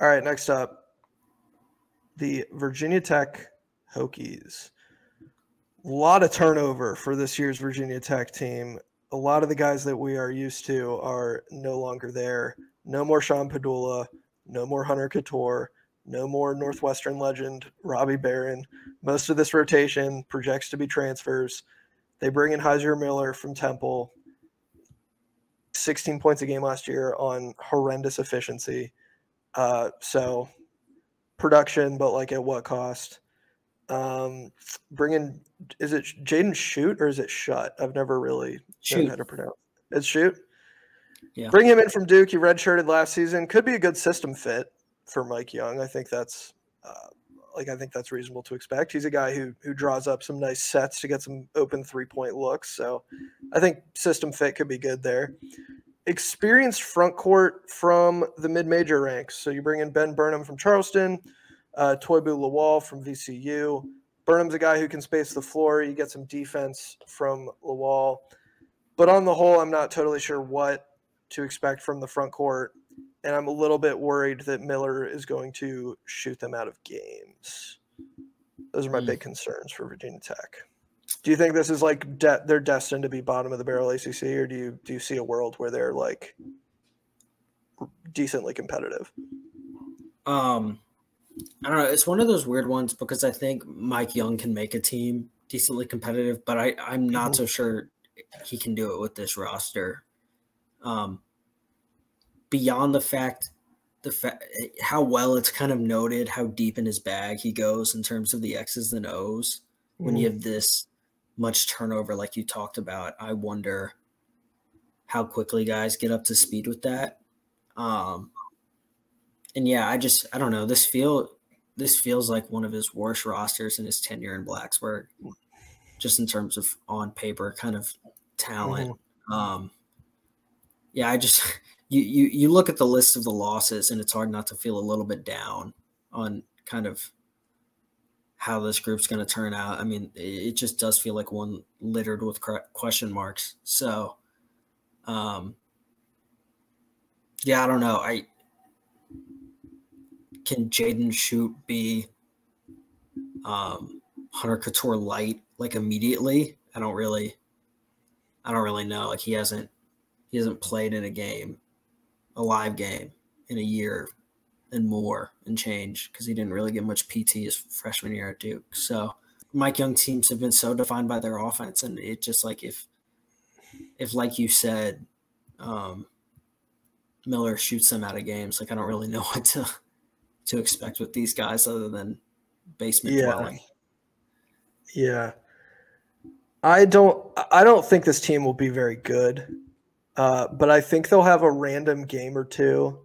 All right, next up, the Virginia Tech Hokies. A lot of turnover for this year's Virginia Tech team. A lot of the guys that we are used to are no longer there. No more Sean Padula, no more Hunter Couture, no more Northwestern legend Robbie Barron. Most of this rotation projects to be transfers. They bring in Hysier Miller from Temple. 16 points a game last year on horrendous efficiency. So production, but like at what cost? Bring in, is it Jaden Schutt or is it Schutt? I've never really known how to pronounce it. It's Schutt? Yeah. Bring him in from Duke. He redshirted last season. Could be a good system fit for Mike Young. I think that's reasonable to expect. He's a guy who draws up some nice sets to get some open 3-point looks. So I think system fit could be good there. Experienced front court from the mid-major ranks. So you bring in Ben Burnham from Charleston, Tobi Lawal from VCU. Burnham's a guy who can space the floor. You get some defense from Lawal. But on the whole, I'm not totally sure what to expect from the front court. And I'm a little bit worried that Miller is going to shoot them out of games. Those are my big concerns for Virginia Tech. Do you think this is like they're destined to be bottom of the barrel ACC, or do you see a world where they're like decently competitive? I don't know. It's one of those weird ones because I think Mike Young can make a team decently competitive, but I'm not so sure he can do it with this roster. Beyond the fact how well it's kind of noted how deep in his bag he goes in terms of the X's and O's when you have this much turnover like you talked about. I wonder how quickly guys get up to speed with that. And yeah, I don't know. This feels like one of his worst rosters in his tenure in Blacksburg, just in terms of on paper kind of talent. Yeah, you look at the list of the losses and it's hard not to feel a little bit down on kind of how this group's going to turn out. I mean, it just does feel like one littered with question marks. So, yeah, I don't know. Can Jaden Schutt be Hunter Couture light like immediately? I don't really know. Like he hasn't played in a live game in a year and more and change because he didn't really get much PT his freshman year at Duke. So Mike Young teams have been so defined by their offense, and it just like if like you said, Miller shoots them out of games, like I don't really know what to expect with these guys other than basement dwelling. Yeah. I don't think this team will be very good. But I think they'll have a random game or two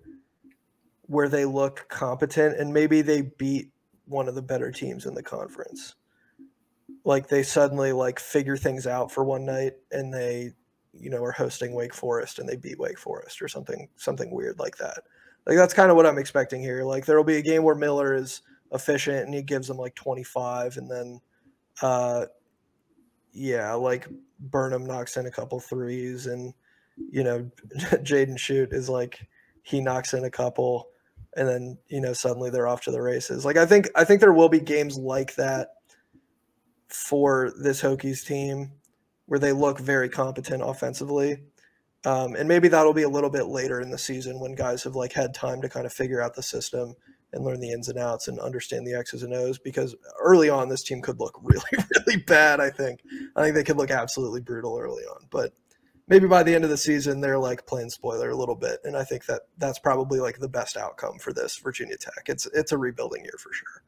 where they look competent and maybe they beat one of the better teams in the conference. Like they suddenly like figure things out for one night and they, are hosting Wake Forest and they beat Wake Forest or something weird like that. Like that's kind of what I'm expecting here. Like there'll be a game where Miller is efficient and he gives them like 25 and then like Burnham knocks in a couple threes and Jaden Schutt is like he knocks in a couple and then suddenly they're off to the races. Like I think there will be games like that for this Hokies team where they look very competent offensively. And maybe that'll be a little bit later in the season when guys have like had time to kind of figure out the system and learn the ins and outs and understand the X's and O's, because early on this team could look really, really bad. I think they could look absolutely brutal early on, but maybe by the end of the season, they're like playing spoiler a little bit. And I think that's probably like the best outcome for this Virginia Tech. It's a rebuilding year for sure.